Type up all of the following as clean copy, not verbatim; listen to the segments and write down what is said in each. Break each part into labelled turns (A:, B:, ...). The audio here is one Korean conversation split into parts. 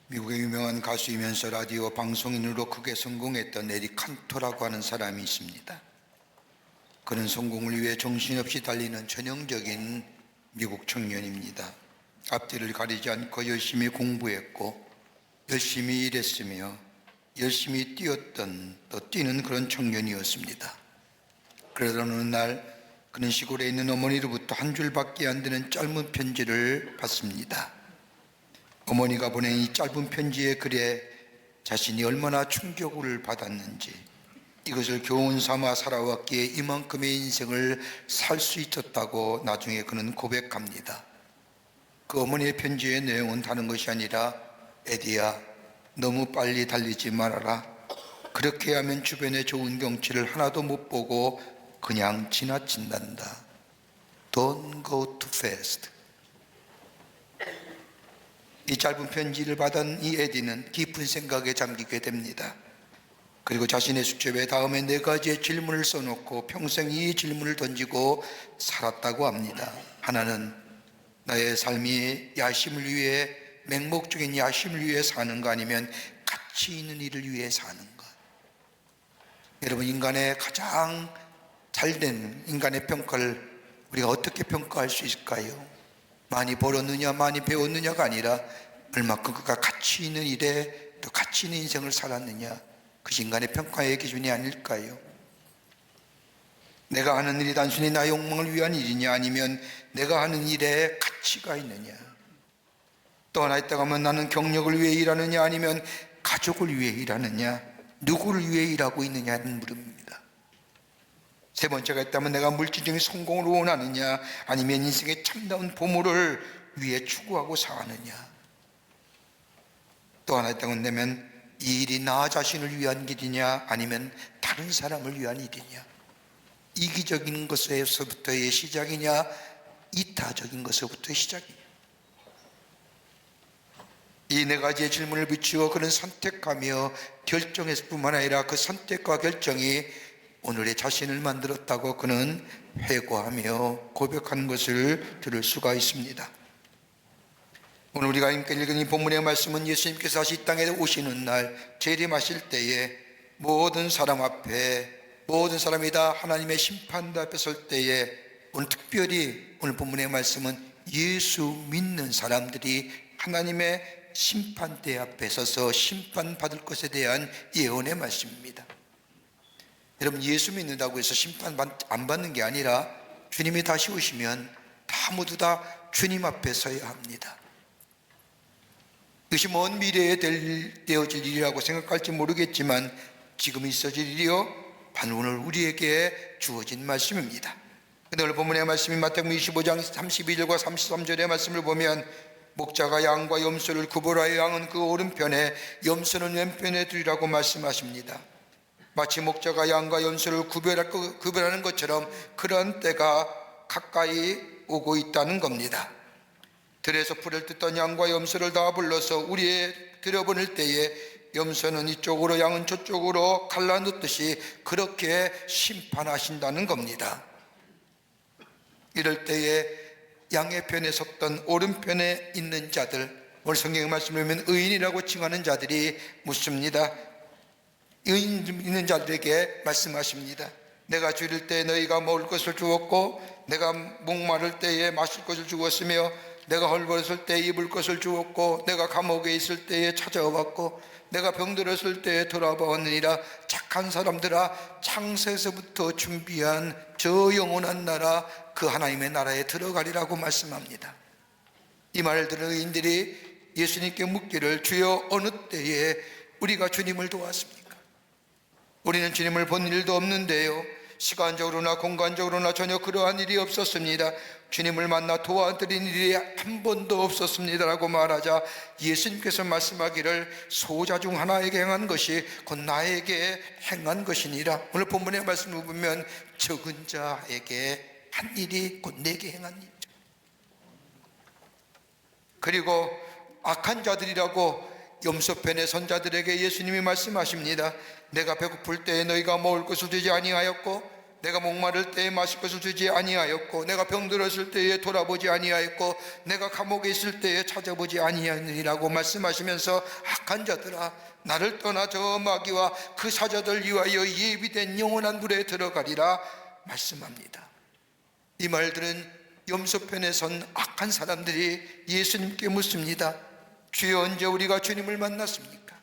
A: 미국의 유명한 가수이면서 라디오 방송인으로 크게 성공했던 에릭 칸토라고 하는 사람이 있습니다. 그는 성공을 위해 정신없이 달리는 전형적인 미국 청년입니다. 앞뒤를 가리지 않고 열심히 공부했고 열심히 일했으며 열심히 뛰었던 또 뛰는 그런 청년이었습니다. 그러던 어느 날 그는 시골에 있는 어머니로부터 한 줄밖에 안 되는 짧은 편지를 받습니다. 어머니가 보낸 이 짧은 편지의 글에 자신이 얼마나 충격을 받았는지, 이것을 교훈 삼아 살아왔기에 이만큼의 인생을 살 수 있었다고 나중에 그는 고백합니다. 그 어머니의 편지의 내용은 다른 것이 아니라, 에디야, 너무 빨리 달리지 말아라. 그렇게 하면 주변의 좋은 경치를 하나도 못 보고 그냥 지나친단다. Don't go too fast. 이 짧은 편지를 받은 이 에디는 깊은 생각에 잠기게 됩니다. 그리고 자신의 수첩에 다음에 4가지의 질문을 써놓고 평생 이 질문을 던지고 살았다고 합니다. 하나는 나의 삶이 야심을 위해, 맹목적인 야심을 위해 사는가, 아니면 가치 있는 일을 위해 사는가. 여러분, 인간의 가장 잘된 인간의 평가를 우리가 어떻게 평가할 수 있을까요? 많이 벌었느냐, 많이 배웠느냐가 아니라 얼마큼 그가 가치 있는 일에 또 가치 있는 인생을 살았느냐, 그것이 인간의 평가의 기준이 아닐까요? 내가 하는 일이 단순히 나의 욕망을 위한 일이냐, 아니면 내가 하는 일에 가치가 있느냐. 또 하나 있다고 하면 나는 경력을 위해 일하느냐, 아니면 가족을 위해 일하느냐, 누구를 위해 일하고 있느냐는 물음입니다. 세 번째가 있다면 내가 물질적인 성공을 원하느냐, 아니면 인생의 참다운 보물을 위해 추구하고 사느냐. 또 하나 있다고 한다면 이 일이 나 자신을 위한 일이냐, 아니면 다른 사람을 위한 일이냐. 이기적인 것에서부터의 시작이냐, 이타적인 것에서부터의 시작이냐. 이 4가지의 질문을 비추어 그는 선택하며 결정했을 뿐만 아니라 그 선택과 결정이 오늘의 자신을 만들었다고 그는 회고하며 고백하는 것을 들을 수가 있습니다. 오늘 우리가 읽은 이 본문의 말씀은 예수님께서 다시 이 땅에 오시는 날 재림하실 때에 모든 사람 앞에, 모든 사람이 다 하나님의 심판대 앞에 설 때에, 오늘 특별히 오늘 본문의 말씀은 예수 믿는 사람들이 하나님의 심판대 앞에 서서 심판받을 것에 대한 예언의 말씀입니다. 여러분, 예수 믿는다고 해서 심판 안 받는 게 아니라 주님이 다시 오시면 다 모두 다 주님 앞에 서야 합니다. 이것이 먼 미래에 되어질 일이라고 생각할지 모르겠지만 지금 있어질 일이요, 바로 오늘 우리에게 주어진 말씀입니다. 근데 오늘 본문의 말씀이 마태복음 25장 32절과 33절의 말씀을 보면, 목자가 양과 염소를 구분하여 양은 그 오른편에 염소는 왼편에 두리라고 말씀하십니다. 마치 목자가 양과 염소를 구별하는 것처럼 그런 때가 가까이 오고 있다는 겁니다. 들에서 풀을 뜯던 양과 염소를 다 불러서 우리에 들여보낼 때에 염소는 이쪽으로 양은 저쪽으로 갈라놓듯이 그렇게 심판하신다는 겁니다. 이럴 때에 양의 편에 섰던 오른편에 있는 자들, 오늘 성경의 말씀을 보면 의인이라고 칭하는 자들이 묻습니다. 의인 있는 자들에게 말씀하십니다. 내가 줄일 때 너희가 먹을 것을 주었고, 내가 목마를 때에 마실 것을 주었으며, 내가 헐벗을 때 입을 것을 주었고, 내가 감옥에 있을 때에 찾아왔고, 내가 병들었을 때에 돌아보았느니라. 착한 사람들아, 창세에서부터 준비한 저 영원한 나라, 그 하나님의 나라에 들어가리라고 말씀합니다. 이 말을 들은 의인들이 예수님께 묻기를, 주여 어느 때에 우리가 주님을 도왔습니까? 우리는 주님을 본 일도 없는데요, 시간적으로나 공간적으로나 전혀 그러한 일이 없었습니다. 주님을 만나 도와드린 일이 한 번도 없었습니다 라고 말하자 예수님께서 말씀하기를, 소자 중 하나에게 행한 것이 곧 나에게 행한 것이니라. 오늘 본문의 말씀을 보면 적은 자에게 한 일이 곧 내게 행한 일이죠. 그리고 악한 자들이라고 염소편의 선자들에게 예수님이 말씀하십니다. 내가 배고플 때에 너희가 먹을 것을 주지 아니하였고, 내가 목마를 때에 마실 것을 주지 아니하였고 내가 병들었을 때에 돌아보지 아니하였고 내가 감옥에 있을 때에 찾아보지 아니하느니라고 말씀하시면서 악한 자들아 나를 떠나 저 마귀와 그 사자들 위하여 예비된 영원한 불에 들어가리라 말씀합니다. 이 말들은 염소편에 선 악한 사람들이 예수님께 묻습니다. 주여 언제 우리가 주님을 만났습니까?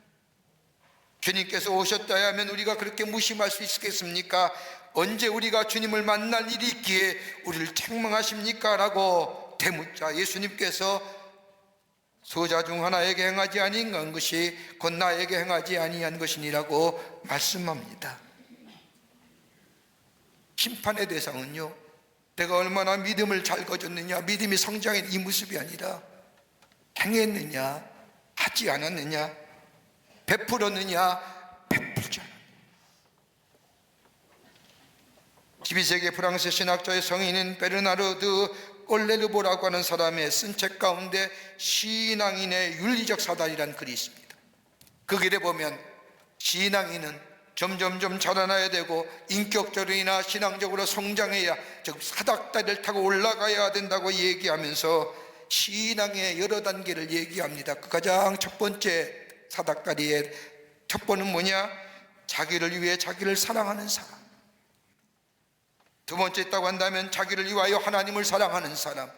A: 주님께서 오셨다야 하면 우리가 그렇게 무심할 수 있겠습니까? 언제 우리가 주님을 만날 일이 있기에 우리를 책망하십니까? 라고 대묻자 예수님께서 소자 중 하나에게 행하지 아니한 것이 곧 나에게 행하지 아니한 것이니라고 말씀합니다. 심판의 대상은요, 내가 얼마나 믿음을 잘 가졌느냐, 믿음이 성장한 이 모습이 아니라 행했느냐, 하지 않았느냐, 베풀었느냐, 베풀지 않았느냐. 12세기 프랑스 신학자의 성인인 베르나르드 꼴레르보라고 하는 사람의 쓴 책 가운데 신앙인의 윤리적 사단이라는 글이 있습니다. 그 글에 보면 신앙인은 점점점 자라나야 되고 인격적으로나 신앙적으로 성장해야, 즉 사닥다리를 타고 올라가야 된다고 얘기하면서 신앙의 여러 단계를 얘기합니다. 그 가장 첫 번째 사닥다리의 첫 번은 뭐냐? 자기를 위해 자기를 사랑하는 사람. 두 번째 있다고 한다면 자기를 위하여 하나님을 사랑하는 사람.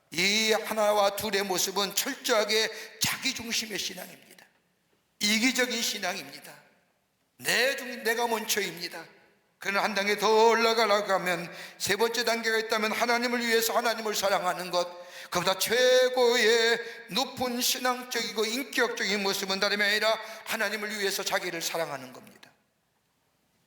A: 이 하나와 둘의 모습은 철저하게 자기중심의 신앙입니다. 이기적인 신앙입니다. 내가 먼저입니다. 그러나 한 단계 더 올라가려고 하면 세 번째 단계가 있다면 하나님을 위해서 하나님을 사랑하는 것. 그보다 최고의 높은 신앙적이고 인격적인 모습은 다름이 아니라 하나님을 위해서 자기를 사랑하는 겁니다.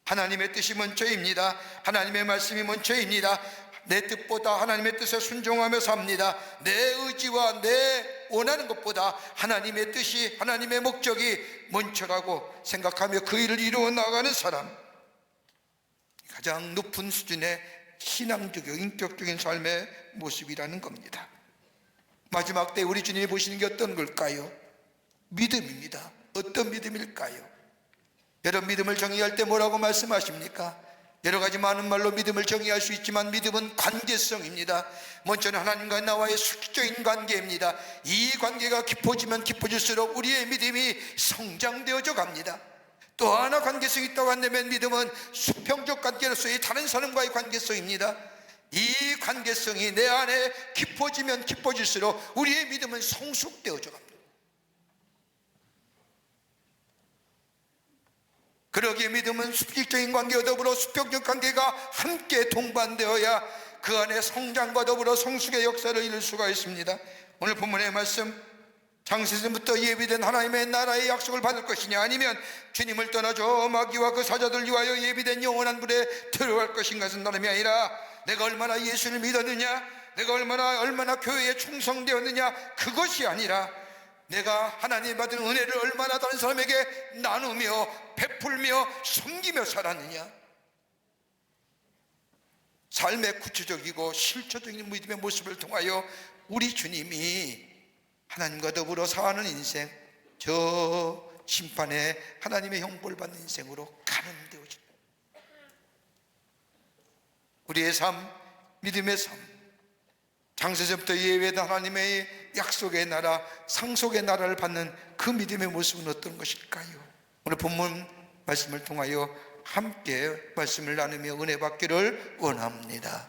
A: 하나님의 뜻이 먼저입니다. 하나님의 말씀이 먼저입니다. 내 뜻보다 하나님의 뜻에 순종하며 삽니다. 내 의지와 내 원하는 것보다 하나님의 뜻이, 하나님의 목적이 먼저라고 생각하며 그 일을 이루어 나가는 사람, 가장 높은 수준의 신앙적이고 인격적인 삶의 모습이라는 겁니다. 마지막 때 우리 주님이 보시는 게 어떤 걸까요? 믿음입니다. 어떤 믿음일까요? 여러분, 믿음을 정의할 때 뭐라고 말씀하십니까? 여러 가지 많은 말로 믿음을 정의할 수 있지만 믿음은 관계성입니다. 먼저는 하나님과 나와의 수직적인 관계입니다. 이 관계가 깊어지면 깊어질수록 우리의 믿음이 성장되어져 갑니다. 또 하나 관계성이 있다고 한다면 믿음은 수평적 관계로서의 다른 사람과의 관계성입니다. 이 관계성이 내 안에 깊어지면 깊어질수록 우리의 믿음은 성숙되어져 갑니다. 그러기에 믿음은 수직적인 관계와 더불어 수평적 관계가 함께 동반되어야 그 안에 성장과 더불어 성숙의 역사를 이룰 수가 있습니다. 오늘 본문의 말씀, 창세전부터 예비된 하나님의 나라의 약속을 받을 것이냐, 아니면 주님을 떠나 저 마귀와 그 사자들 위하여 예비된 영원한 불에 들어갈 것인가는 다름이 아니라 내가 얼마나 예수를 믿었느냐, 내가 얼마나 교회에 충성되었느냐, 그것이 아니라 내가 하나님 받은 은혜를 얼마나 다른 사람에게 나누며 베풀며 섬기며 살았느냐. 삶의 구체적이고 실체적인 믿음의 모습을 통하여 우리 주님이 하나님과 더불어 사는 인생, 저 심판에 하나님의 형벌 받는 인생으로 가늠되어집니다. 우리의 삶, 믿음의 삶, 창세전부터 예외된 하나님의 약속의 나라, 상속의 나라를 받는 그 믿음의 모습은 어떤 것일까요? 오늘 본문 말씀을 통하여 함께 말씀을 나누며 은혜 받기를 원합니다.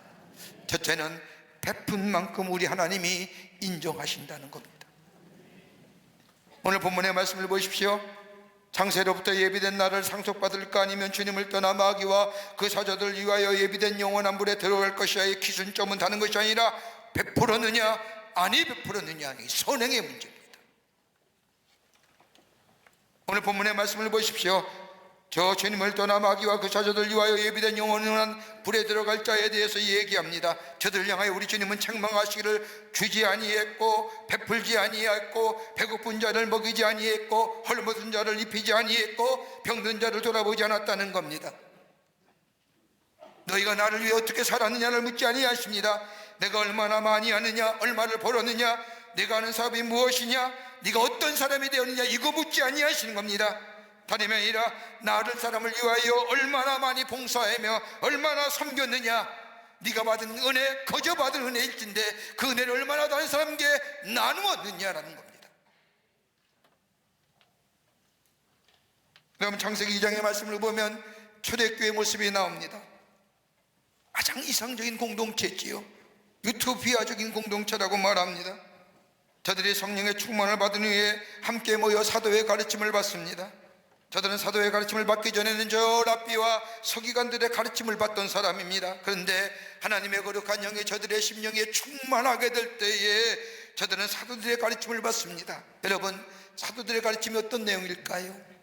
A: 첫째는 베푼 만큼 우리 하나님이 인정하신다는 겁니다. 오늘 본문의 말씀을 보십시오. 창세로부터 예비된 나라를 상속받을까, 아니면 주님을 떠나 마귀와 그 사자들 위하여 예비된 영원한 불에 들어갈 것이야의 기준점은 다른 것이 아니라 베풀었느냐 아니 베풀었느냐, 이 선행의 문제입니다. 오늘 본문의 말씀을 보십시오. 저 주님을 떠나 마귀와 그 사자들 위하여 예비된 영원한 불에 들어갈 자에 대해서 얘기합니다. 저들을 향하여 우리 주님은 책망하시기를 주지 아니했고 베풀지 아니했고 배고픈 자를 먹이지 아니했고 헐벗은 자를 입히지 아니했고 병든 자를 돌아보지 않았다는 겁니다. 너희가 나를 위해 어떻게 살았느냐를 묻지 아니하십니다. 내가 얼마나 많이 하느냐, 얼마를 벌었느냐, 내가 하는 사업이 무엇이냐, 네가 어떤 사람이 되었느냐, 이거 묻지 아니하시는 겁니다. 다름이 아니라 나를 사람을 위하여 얼마나 많이 봉사하며 얼마나 섬겼느냐, 네가 받은 은혜 거저 받은 은혜일진데 그 은혜를 얼마나 다른 사람에게 나누었느냐라는 겁니다. 그럼 창세기 2장의 말씀을 보면 초대교회 모습이 나옵니다. 가장 이상적인 공동체지요. 유토피아적인 공동체라고 말합니다. 저들이 성령의 충만을 받은 후에 함께 모여 사도의 가르침을 받습니다. 저들은 사도의 가르침을 받기 전에는 저 랍비와 서기관들의 가르침을 받던 사람입니다. 그런데 하나님의 거룩한 영이 저들의 심령에 충만하게 될 때에 저들은 사도들의 가르침을 받습니다. 여러분, 사도들의 가르침이 어떤 내용일까요?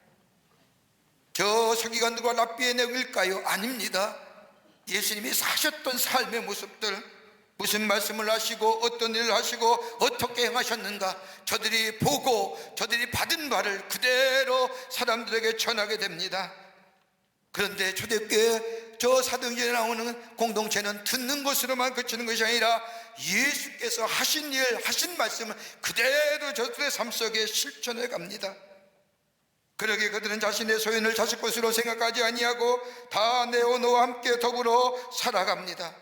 A: 저 서기관들과 랍비의 내용일까요? 아닙니다. 예수님이 사셨던 삶의 모습들, 무슨 말씀을 하시고 어떤 일을 하시고 어떻게 행하셨는가, 저들이 보고 저들이 받은 바를 그대로 사람들에게 전하게 됩니다. 그런데 초대교회 저 사도행전에 나오는 공동체는 듣는 것으로만 그치는 것이 아니라 예수께서 하신 일, 하신 말씀을 그대로 저들의 삶 속에 실천해 갑니다. 그러기에 그들은 자신의 소유를 자식 것으로 생각하지 아니하고 다 내어놓아 함께 더불어 살아갑니다.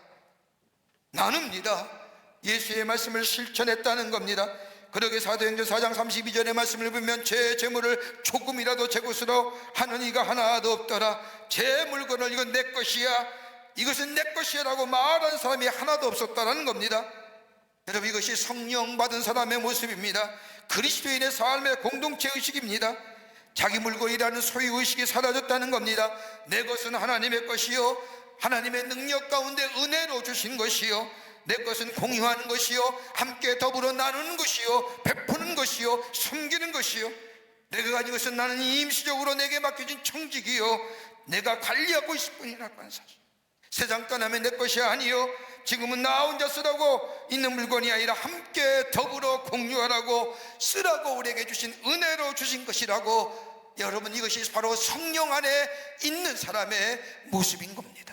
A: 나눕니다. 예수의 말씀을 실천했다는 겁니다. 그러게 사도행전 4장 32절의 말씀을 보면 제 재물을 조금이라도 제 것으로 하는 이가 하나도 없더라. 제 물건을 이건 내 것이야, 이것은 내 것이야 라고 말하는 사람이 하나도 없었다는 겁니다. 여러분, 이것이 성령 받은 사람의 모습입니다. 그리스도인의 삶의 공동체 의식입니다. 자기 물건이라는 소유의식이 사라졌다는 겁니다. 내 것은 하나님의 것이요, 하나님의 능력 가운데 은혜로 주신 것이요, 내 것은 공유하는 것이요, 함께 더불어 나누는 것이요, 베푸는 것이요, 섬기는 것이요, 내가 가진 것은 나는 임시적으로 내게 맡겨진 청직이요, 내가 관리하고 있을 뿐이라고 하는 사실. 세상 떠나면 내 것이 아니요, 지금은 나 혼자 쓰라고 있는 물건이 아니라 함께 더불어 공유하라고 쓰라고 우리에게 주신 은혜로 주신 것이라고. 여러분, 이것이 바로 성령 안에 있는 사람의 모습인 겁니다.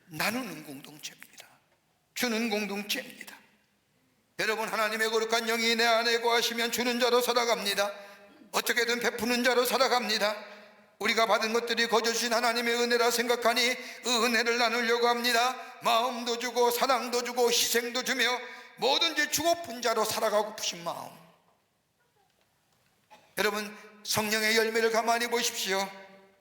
A: 나누는 공동체입니다. 주는 공동체입니다. 여러분, 하나님의 거룩한 영이 내 안에 거하시면 주는 자로 살아갑니다. 어떻게든 베푸는 자로 살아갑니다. 우리가 받은 것들이 거저 주신 하나님의 은혜라 생각하니 그 은혜를 나누려고 합니다. 마음도 주고 사랑도 주고 희생도 주며 뭐든지 주고픈 자로 살아가고 싶은 마음. 여러분, 성령의 열매를 가만히 보십시오.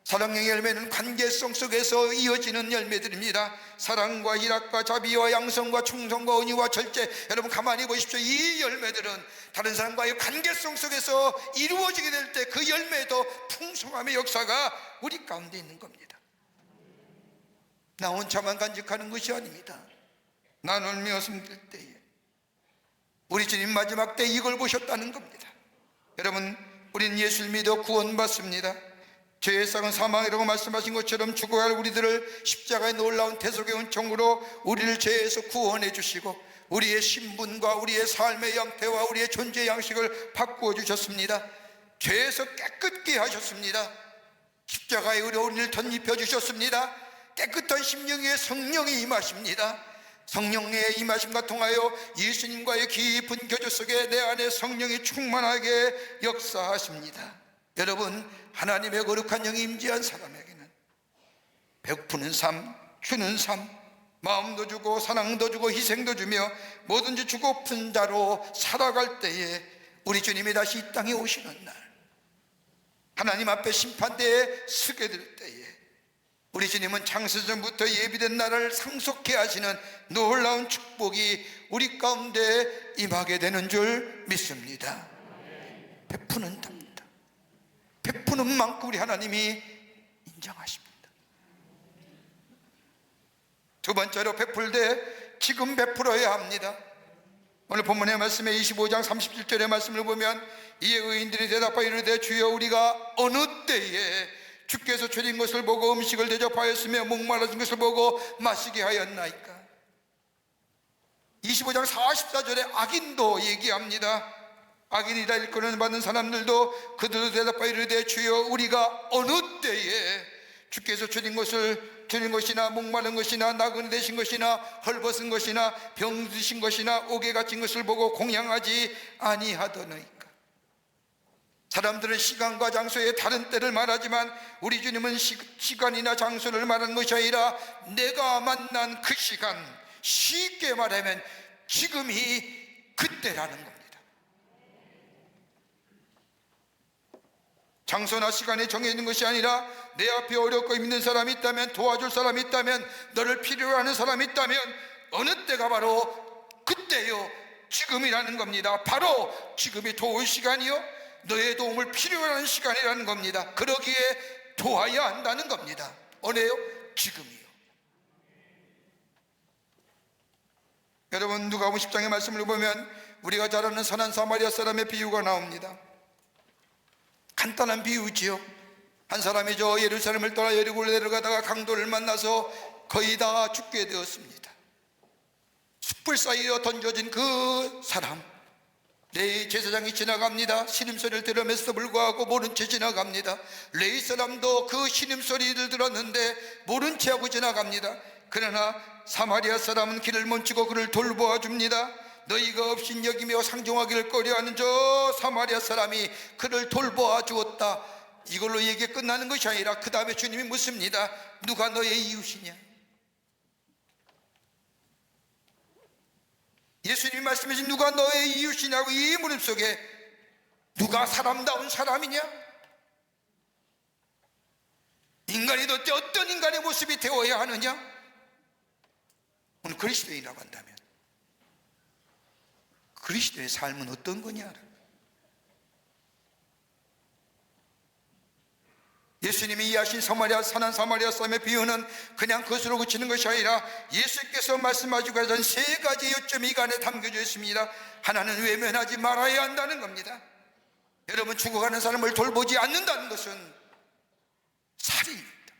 A: 사랑의 열매는 관계성 속에서 이어지는 열매들입니다. 사랑과 희락과 자비와 양성과 충성과 은유와 절제. 여러분, 가만히 보십시오. 이 열매들은 다른 사람과의 관계성 속에서 이루어지게 될 때 그 열매도 풍성함의 역사가 우리 가운데 있는 겁니다. 나 혼자만 간직하는 것이 아닙니다. 나누며 섬길 때에 우리 주님 마지막 때 이걸 보셨다는 겁니다. 여러분, 우리는 예수를 믿어 구원받습니다. 죄의 싹은 사망이라고 말씀하신 것처럼 죽어야 할 우리들을 십자가의 놀라운 대속의 은총으로 우리를 죄에서 구원해 주시고 우리의 신분과 우리의 삶의 형태와 우리의 존재 양식을 바꾸어 주셨습니다. 죄에서 깨끗게 하셨습니다. 십자가에 우리를 덧입혀 주셨습니다. 깨끗한 심령 위에 성령이 임하십니다. 성령의 임하심과 통하여 예수님과의 깊은 교제 속에 내 안에 성령이 충만하게 역사하십니다. 여러분, 하나님의 거룩한 영이 임재한 사람에게는 베푸는 삶, 주는 삶, 마음도 주고 사랑도 주고 희생도 주며 뭐든지 주고픈 자로 살아갈 때에 우리 주님이 다시 이 땅에 오시는 날, 하나님 앞에 심판대에 서게 될 때에 우리 주님은 창세전부터 예비된 나라를 상속케 하시는 놀라운 축복이 우리 가운데 임하게 되는 줄 믿습니다. 베푸는 답니다. 베푸는 만큼 우리 하나님이 인정하십니다. 두 번째로 베풀 때 지금 베풀어야 합니다. 오늘 본문의 말씀에 25장 37절의 말씀을 보면 이에 의인들이 대답하여 이르되 주여 우리가 어느 때에 주께서 주린 것을 보고 음식을 대접하였으며 목마르신 것을 보고 마시게 하였나이까. 25장 44절에 악인도 얘기합니다. 악인이라 일컬음 받는 사람들도 그들도 대답하여 이르되 주여 우리가 어느 때에 주께서 주린 것이나 목마른 것이나 나그네 되신 것이나 헐벗은 것이나 병드신 것이나 옥에 갇힌 것을 보고 공양하지 아니하더니까. 사람들은 시간과 장소에 다른 때를 말하지만 우리 주님은 시간이나 장소를 말하는 것이 아니라 내가 만난 그 시간, 쉽게 말하면 지금이 그때라는 겁니다. 장소나 시간이 정해진 것이 아니라 내 앞에 어렵고 힘든 사람이 있다면, 도와줄 사람이 있다면, 너를 필요로 하는 사람이 있다면 어느 때가 바로 그때요, 지금이라는 겁니다. 바로 지금이 도울 시간이요, 너의 도움을 필요로 하는 시간이라는 겁니다. 그러기에 도와야 한다는 겁니다. 언제요? 지금이요. 여러분, 누가복음 10장의 말씀을 보면 우리가 잘 아는 선한 사마리아 사람의 비유가 나옵니다. 간단한 비유지요. 한 사람이 예루살렘을 떠나 여리고를 내려가다가 강도를 만나서 거의 다 죽게 되었습니다. 숯불 사이에 던져진 그 사람, 레위 제사장이 지나갑니다. 신음소리를 들으면서도 불구하고 모른 채 지나갑니다. 레위 사람도 그 신음소리를 들었는데 모른 채 하고 지나갑니다. 그러나 사마리아 사람은 길을 멈추고 그를 돌보아 줍니다. 너희가 없인 여기며 상종하기를 꺼려하는 저 사마리아 사람이 그를 돌보아 주었다. 이걸로 얘기 끝나는 것이 아니라 그 다음에 주님이 묻습니다. 누가 너의 이웃이냐? 예수님이 말씀하신 누가 너의 이웃이냐고 이 물음 속에 누가 사람다운 사람이냐? 인간이 도대체 어떤 인간의 모습이 되어야 하느냐? 오늘 그리스도인이라고 한다면 그리스도의 삶은 어떤 거냐? 예수님이 이해하신 선한 사마리아 사람의 비유는 그냥 그것으로 그치는 것이 아니라 예수께서 말씀하시고 계신 세 가지 요점이 이 안에 담겨져 있습니다. 하나는 외면하지 말아야 한다는 겁니다. 여러분, 죽어가는 사람을 돌보지 않는다는 것은 살인입니다.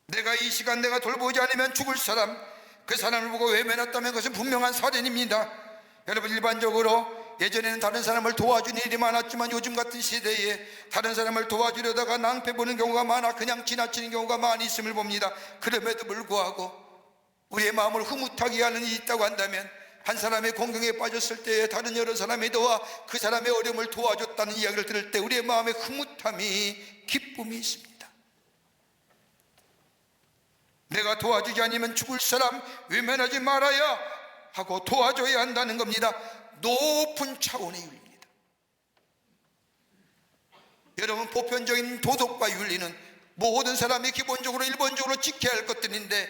A: 내가 이 시간 내가 돌보지 않으면 죽을 사람, 그 사람을 보고 외면했다면 그것은 분명한 살인입니다. 여러분, 일반적으로 예전에는 다른 사람을 도와주는 일이 많았지만 요즘 같은 시대에 다른 사람을 도와주려다가 낭패 보는 경우가 많아 그냥 지나치는 경우가 많이 있음을 봅니다. 그럼에도 불구하고 우리의 마음을 흐뭇하게 하는 일이 있다고 한다면 한 사람의 공경에 빠졌을 때에 다른 여러 사람이 도와 그 사람의 어려움을 도와줬다는 이야기를 들을 때 우리의 마음에 흐뭇함이, 기쁨이 있습니다. 내가 도와주지 않으면 죽을 사람 외면하지 말아야 하고 도와줘야 한다는 겁니다. 높은 차원의 윤리입니다. 여러분, 보편적인 도덕과 윤리는 모든 사람이 기본적으로 일본적으로 지켜야 할 것들인데,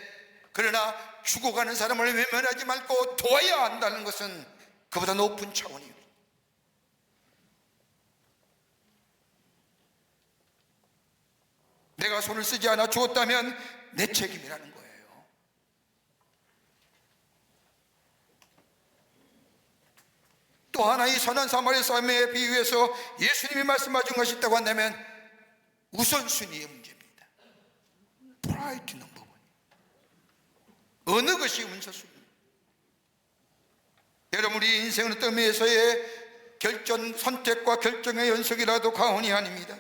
A: 그러나 죽어가는 사람을 외면하지 말고 도와야 한다는 것은 그보다 높은 차원의 윤리. 내가 손을 쓰지 않아 죽었다면 내 책임이라는 거예요. 또 하나, 이 선한 사마리아 사람의 비유에서 예수님이 말씀하신 것이 있다고 한다면 우선순위의 문제입니다. 프라이어리티 넘버 원. 어느 것이 우선순위입니다. 여러분, 우리 인생은 어떤 의미에서의 선택과 결정의 연속이라도 과언이 아닙니다.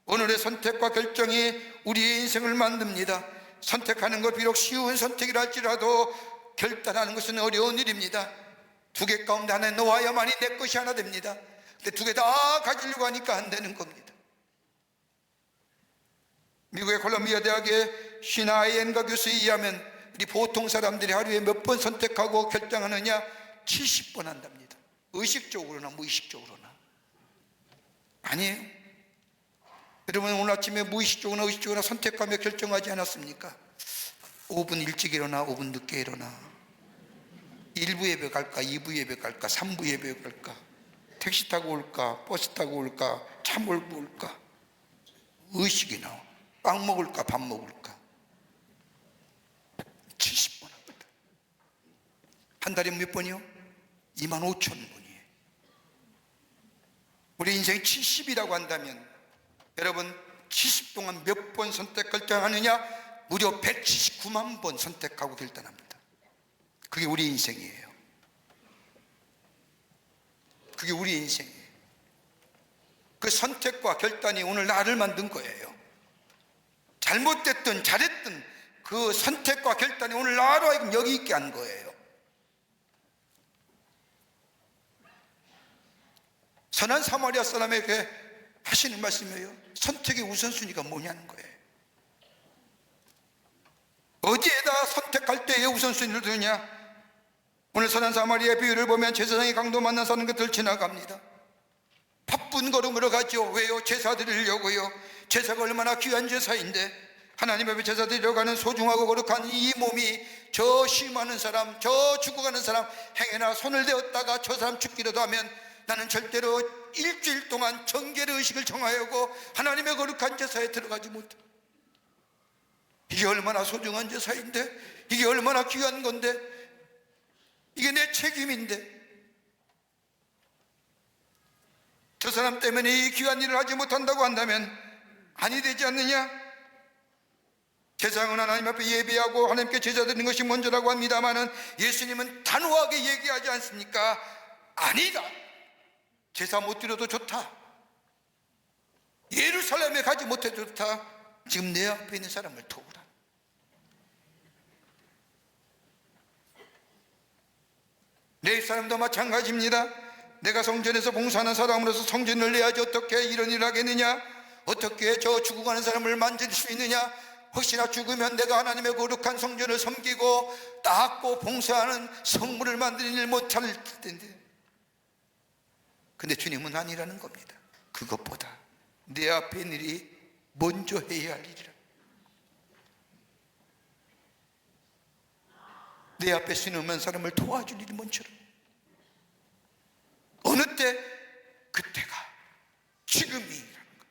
A: 오늘의 선택과 결정이 우리의 인생을 만듭니다. 선택하는 것 비록 쉬운 선택이라 할지라도 결단하는 것은 어려운 일입니다. 두 개 가운데 하나 놓아야만이 내 것이 하나 됩니다. 근데 두 개 다 가지려고 하니까 안 되는 겁니다. 미국의 콜롬비아 대학의 시나이엔가 교수에 의하면 우리 보통 사람들이 하루에 몇 번 선택하고 결정하느냐? 70번 한답니다. 의식적으로나 무의식적으로나. 아니에요. 여러분, 오늘 아침에 무의식적으로나 의식적으로나 선택하며 결정하지 않았습니까? 5분 일찍 일어나 5분 늦게 일어나, 1부 예배 갈까 2부 예배 갈까 3부 예배 갈까, 택시 타고 올까 버스 타고 올까 차 몰고 올까, 의식이 나와. 빵 먹을까 밥 먹을까. 70번 합니다. 한 달에 몇 번이요? 25,000번이에요. 우리 인생이 70이라고 한다면 여러분, 70 동안 몇 번 선택 결정하느냐? 무려 179만 번 선택하고 결단합니다. 그게 우리 인생이에요. 그게 우리 인생이에요. 그 선택과 결단이 오늘 나를 만든 거예요. 잘못됐든 잘했든 그 선택과 결단이 오늘 나로 하여금 여기 있게 한 거예요. 선한 사마리아 사람에게 하시는 말씀이에요. 선택의 우선순위가 뭐냐는 거예요. 어디에다 선택할 때에 우선순위를 두느냐. 오늘 선한 사마리아의 비유를 보면 제사장의 강도 만나 사는 것들 지나갑니다. 바쁜 걸음으로 가죠. 왜요? 제사 드리려고요. 제사가 얼마나 귀한 제사인데, 하나님 앞에 제사 드리려고 하는 소중하고 거룩한 이 몸이 저 심하는 사람, 저 죽어가는 사람 행여나 손을 대었다가 저 사람 죽기라도 하면 나는 절대로 일주일 동안 정결의 의식을 정하여고 하나님의 거룩한 제사에 들어가지 못해. 이게 얼마나 소중한 제사인데, 이게 얼마나 귀한 건데, 이게 내 책임인데, 저 사람 때문에 이 귀한 일을 하지 못한다고 한다면 아니 되지 않느냐? 제사장은 하나님 앞에 예배하고 하나님께 제사 드리는 것이 먼저라고 합니다마는 예수님은 단호하게 얘기하지 않습니까? 아니다. 제사 못 드려도 좋다. 예루살렘에 가지 못해도 좋다. 지금 내 앞에 있는 사람을 도우라. 내 사람도 마찬가지입니다. 내가 성전에서 봉사하는 사람으로서 성전을 내야지 어떻게 이런 일을 하겠느냐? 어떻게 저 죽어가는 사람을 만질 수 있느냐? 혹시나 죽으면 내가 하나님의 거룩한 성전을 섬기고 닦고 봉사하는 성물을 만드는 일 못할 텐데. 근데 주님은 아니라는 겁니다. 그것보다 내 앞에 있는 일이 먼저 해야 할 일이라. 내 앞에 신음한 사람을 도와줄 일이 먼저라. 어느 때? 그때가 지금이라는 것.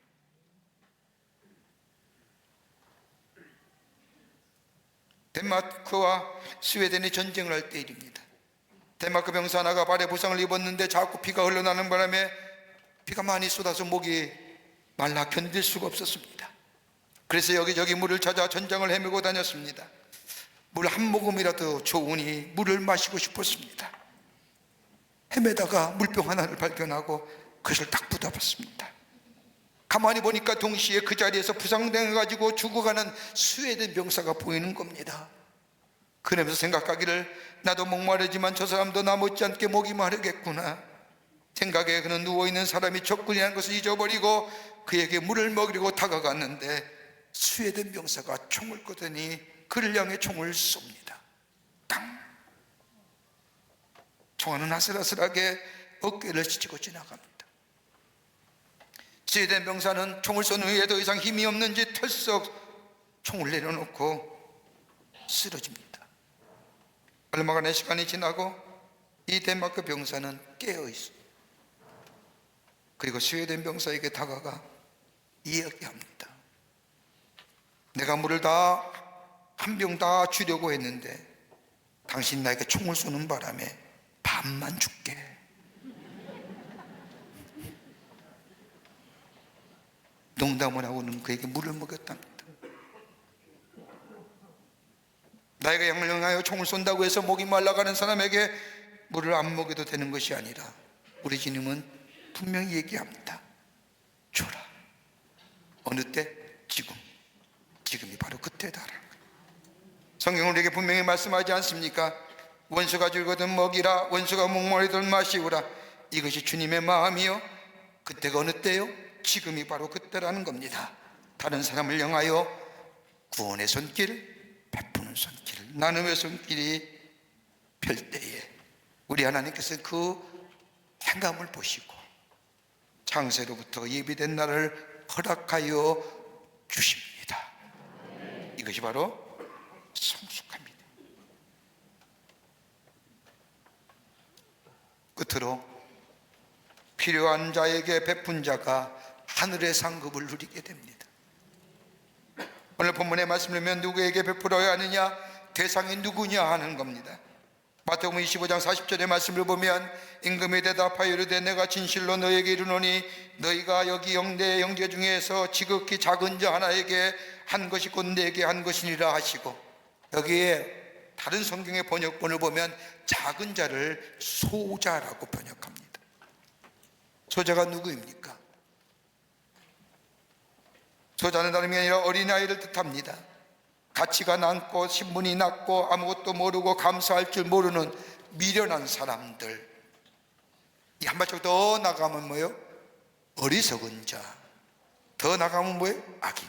A: 덴마크와 스웨덴이 전쟁을 할 때 일입니다. 덴마크 병사 하나가 발에 부상을 입었는데 자꾸 피가 흘러나는 바람에 피가 많이 쏟아서 목이 말라 견딜 수가 없었습니다. 그래서 여기저기 물을 찾아 전장을 헤매고 다녔습니다. 물 한 모금이라도 좋으니 물을 마시고 싶었습니다. 헤매다가 물병 하나를 발견하고 그것을 딱 묻어봤습니다. 가만히 보니까 동시에 그 자리에서 부상당해가지고 죽어가는 스웨덴 병사가 보이는 겁니다. 그러면서 생각하기를 나도 목마르지만 저 사람도 나 못지않게 목이 마르겠구나 생각에 그는 누워있는 사람이 적군이라는 것을 잊어버리고 그에게 물을 먹이려고 다가갔는데 스웨덴 병사가 총을 꺼더니 그를 향해 총을 쏩니다. 땅! 총알은 아슬아슬하게 어깨를 스치고 지나갑니다. 스웨덴 병사는 총을 쏜 후에 더 이상 힘이 없는지 털썩 총을 내려놓고 쓰러집니다. 얼마간의 시간이 지나고 이 덴마크 병사는 깨어있습니다. 그리고 스웨덴 병사에게 다가가 이야기합니다. 내가 물을 다 한 병 다 주려고 했는데 당신 나에게 총을 쏘는 바람에 반만 줄게. 농담을 하고는 그에게 물을 먹였답니다. 나에게 양령하여 총을 쏜다고 해서 목이 말라가는 사람에게 물을 안 먹여도 되는 것이 아니라 우리 주님은 분명히 얘기합니다. 줘라. 어느 때? 지금. 지금이 바로 그때다라는 거예요. 성경은 우리에게 분명히 말씀하지 않습니까? 원수가 줄거든 먹이라, 원수가 목마르든 마시우라. 이것이 주님의 마음이요. 그때가 어느 때요? 지금이 바로 그때라는 겁니다. 다른 사람을 향하여 구원의 손길, 베푸는 손길, 나눔의 손길이 펼 때에 우리 하나님께서 그 행함을 보시고 창세로부터 예비된 날을 허락하여 주십니다. 이것이 바로 성숙합니다. 끝으로 필요한 자에게 베푼 자가 하늘의 상급을 누리게 됩니다. 오늘 본문의 말씀을 보면 누구에게 베풀어야 하느냐, 대상이 누구냐 하는 겁니다. 마태복음 25장 40절의 말씀을 보면 임금이 대답하여 이르되 내가 진실로 너에게 이르노니 너희가 여기 영대 형제 중에서 지극히 작은 자 하나에게 한 것이 곧 내게 한 것이니라 하시고, 여기에 다른 성경의 번역본을 보면 작은 자를 소자라고 번역합니다. 소자가 누구입니까? 소자는 다름이 아니라 어린아이를 뜻합니다. 가치가 낮고 신분이 낮고 아무것도 모르고 감사할 줄 모르는 미련한 사람들, 이 한 발짝 더 나가면 뭐예요? 어리석은 자. 더 나가면 뭐예요? 악인.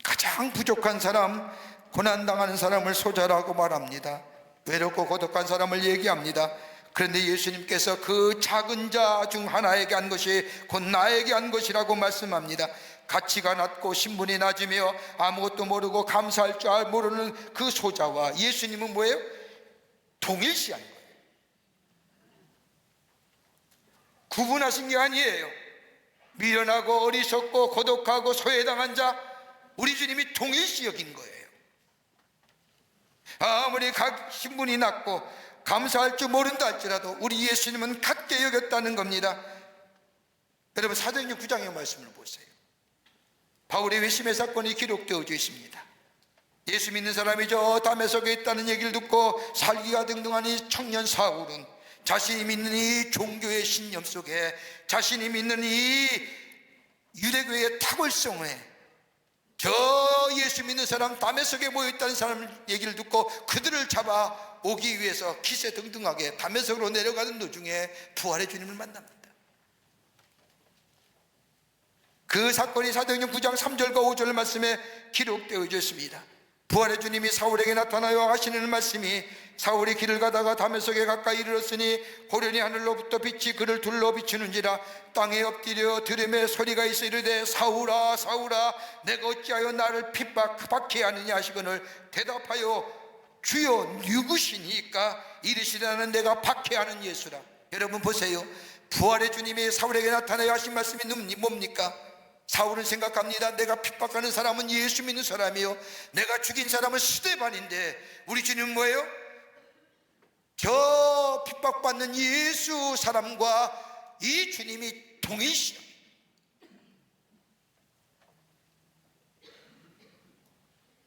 A: 가장 부족한 사람, 고난당하는 사람을 소자라고 말합니다. 외롭고 고독한 사람을 얘기합니다. 그런데 예수님께서 그 작은 자 중 하나에게 한 것이 곧 나에게 한 것이라고 말씀합니다. 가치가 낮고 신분이 낮으며 아무것도 모르고 감사할 줄 모르는 그 소자와 예수님은 뭐예요? 동일시하는 거예요. 구분하신 게 아니에요. 미련하고 어리석고 고독하고 소외당한 자, 우리 주님이 동일시 여긴 거예요. 아무리 각 신분이 낮고 감사할 줄 모른다 할지라도 우리 예수님은 같게 여겼다는 겁니다. 여러분, 사도행전 9장의 말씀을 보세요. 바울의 회심의 사건이 기록되어져 있습니다. 예수 믿는 사람이 저 다메섹에 있다는 얘기를 듣고 살기가 등등한 이 청년 사울은 자신이 믿는 이 종교의 신념 속에, 자신이 믿는 이 유대교의 탁월성에, 저 예수 믿는 사람 다메섹에 모여있다는 사람 얘기를 듣고 그들을 잡아 오기 위해서 기세등등하게 다메섹으로 내려가는 도중에 부활의 주님을 만납니다. 그 사건이 사도행전 9장 3절과 5절 말씀에 기록되어 있습니다. 부활의 주님이 사울에게 나타나요 하시는 말씀이, 사울이 길을 가다가 다메섹에 가까이 이르렀으니 호련히 하늘로부터 빛이 그를 둘러 비추는지라 땅에 엎드려 들음에 소리가 있어 이르되 사울아 사울아 내가 어찌하여 나를 핍박하게 하느냐 하시거늘 대답하여 주여 누구시니까 이르시라는 내가 박해하는 예수라. 여러분 보세요. 부활의 주님이 사울에게 나타나요 하신 말씀이 뭡니까? 사울은 생각합니다. 내가 핍박하는 사람은 예수 믿는 사람이요, 내가 죽인 사람은 스데반인데 우리 주님은 뭐예요? 저 핍박받는 예수 사람과 이 주님이 동일시요.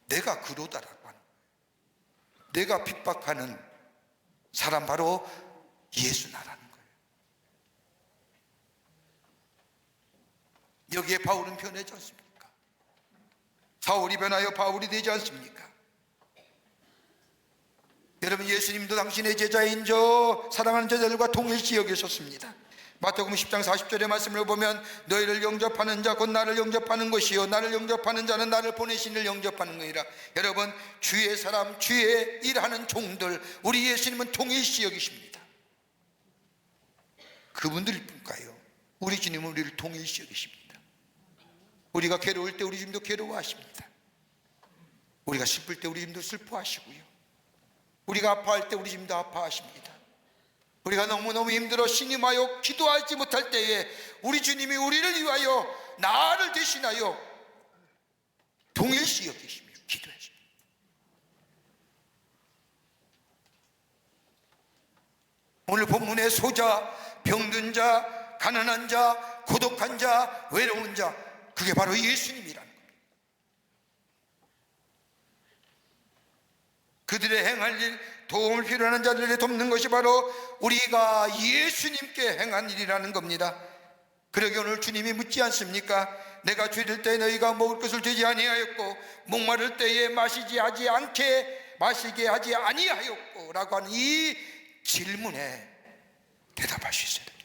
A: 내가 그로다라고 하는, 내가 핍박하는 사람 바로 예수 나라는 거예요. 여기에 바울은 변하지 않습니까? 사울이 변하여 바울이 되지 않습니까? 여러분, 예수님도 당신의 제자인 저 사랑하는 제자들과 동일시 여기셨습니다. 마태복음 10장 40절의 말씀을 보면 너희를 영접하는 자 곧 나를 영접하는 것이요 나를 영접하는 자는 나를 보내신 이를 영접하는 거니라. 여러분, 주의 사람, 주의 일하는 종들, 우리 예수님은 동일시 여기십니다. 그분들일 뿐까요, 우리 주님은 우리를 동일시 여기십니다. 우리가 괴로울 때 우리 주님도 괴로워하십니다. 우리가 슬플 때 우리 주님도 슬퍼하시고요, 우리가 아파할 때 우리 주님도 아파하십니다. 우리가 너무너무 힘들어 신임하여 기도하지 못할 때에 우리 주님이 우리를 위하여 나를 대신하여 동일시 여기시며 기도하십니다. 오늘 본문의 소자, 병든 자, 가난한 자, 고독한 자, 외로운 자, 그게 바로 예수님이라는 겁니다. 그들의 행할 일, 도움을 필요하는 자들을 돕는 것이 바로 우리가 예수님께 행한 일이라는 겁니다. 그러게 오늘 주님이 묻지 않습니까? 내가 줄일 때 너희가 먹을 것을 주지 아니하였고 목마를 때에 마시게 하지 아니하였고 라고 하는 이 질문에 대답할 수 있어야 됩니다.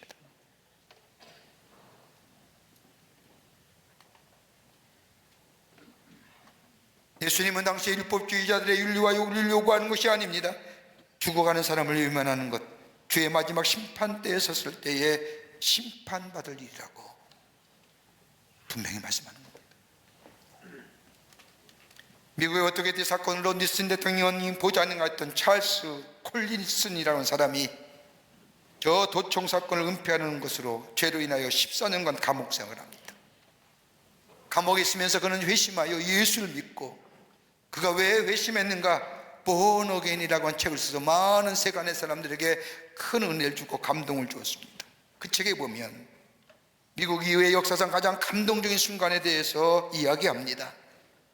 A: 예수님은 당시 율법주의자들의 윤리와 욕을 요구하는 것이 아닙니다. 죽어가는 사람을 외면하는 것, 주의 마지막 심판대에 섰을 때에 심판받을 일이라고 분명히 말씀하는 겁니다. 미국의 워터게이트 사건으로 니슨 대통령이 보좌관을 했던 찰스 콜린슨이라는 사람이 저 도청 사건을 은폐하는 것으로 죄로 인하여 14년간 감옥 생활을 합니다. 감옥에 있으면서 그는 회심하여 예수를 믿고, 그가 왜 회심했는가, born again이라고 한 책을 써서 많은 세간의 사람들에게 큰 은혜를 주고 감동을 주었습니다. 그 책에 보면 미국 이후의 역사상 가장 감동적인 순간에 대해서 이야기합니다.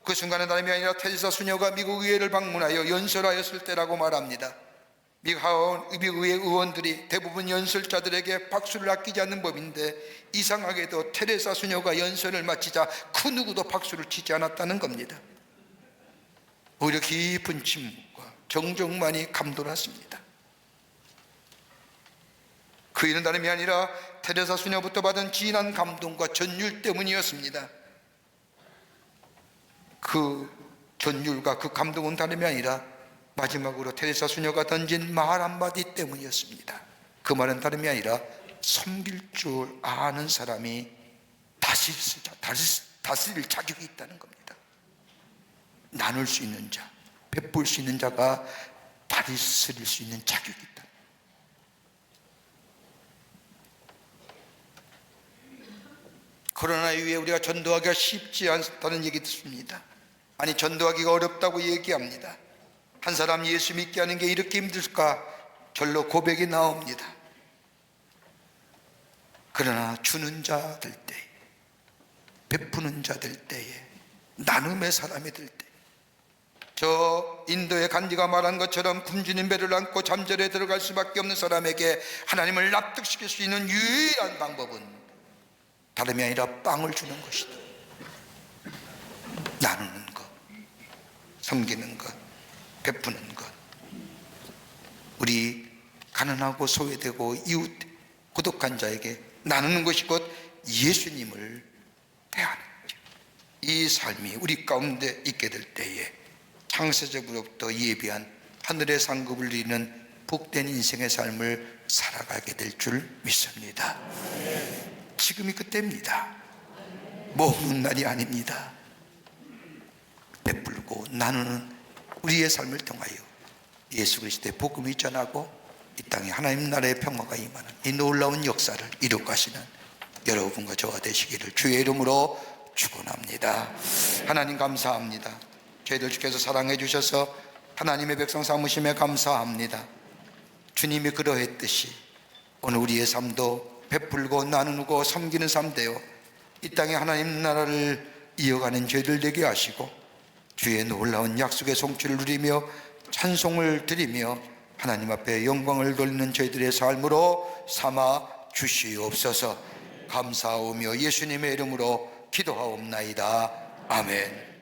A: 그 순간은 다름이 아니라 테레사 수녀가 미국 의회를 방문하여 연설하였을 때라고 말합니다. 미국 의회 의원들이 대부분 연설자들에게 박수를 아끼지 않는 법인데 이상하게도 테레사 수녀가 연설을 마치자 그 누구도 박수를 치지 않았다는 겁니다. 오히려 깊은 침묵과 정적만이 감돌았습니다. 그 일은 다름이 아니라 테레사 수녀부터 받은 진한 감동과 전율 때문이었습니다. 그 전율과 그 감동은 다름이 아니라 마지막으로 테레사 수녀가 던진 말 한마디 때문이었습니다. 그 말은 다름이 아니라 섬길 줄 아는 사람이 다스릴 자격이 있다는 겁니다. 나눌 수 있는 자, 베풀 수 있는 자가 다스릴 수 있는 자격이 있다. 코로나 이후에 우리가 전도하기가 쉽지 않다는 얘기 듣습니다. 아니, 전도하기가 어렵다고 얘기합니다. 한 사람 예수 믿게 하는 게 이렇게 힘들까? 절로 고백이 나옵니다. 그러나 주는 자 될 때, 베푸는 자 될 때에, 나눔의 사람이 될 때, 저 인도의 간디가 말한 것처럼 굶주린 배를 안고 잠절에 들어갈 수밖에 없는 사람에게 하나님을 납득시킬 수 있는 유일한 방법은 다름이 아니라 빵을 주는 것이다. 나누는 것, 섬기는 것, 베푸는 것. 우리 가난하고 소외되고 이웃 고독한 자에게 나누는 것이 곧 예수님을 대하는 것. 이 삶이 우리 가운데 있게 될 때에 창세적으로부터 예비한 하늘의 상급을 누리는 복된 인생의 삶을 살아가게 될 줄 믿습니다. 지금이 그때입니다. 머무는 날이 아닙니다. 베풀고 나누는 우리의 삶을 통하여 예수 그리스도의 복음이 전하고 이 땅에 하나님 나라의 평화가 임하는 이 놀라운 역사를 이루어 가시는 여러분과 저와 되시기를 주의 이름으로 축원합니다. 하나님 감사합니다. 저희들 주께서 사랑해 주셔서 하나님의 백성 삼으심에 감사합니다. 주님이 그러했듯이 오늘 우리의 삶도 베풀고 나누고 섬기는 삶 되어 이 땅에 하나님 나라를 이어가는 저희들 되게 하시고 주의 놀라운 약속의 성취를 누리며 찬송을 드리며 하나님 앞에 영광을 돌리는 저희들의 삶으로 삼아 주시옵소서. 감사하오며 예수님의 이름으로 기도하옵나이다. 아멘.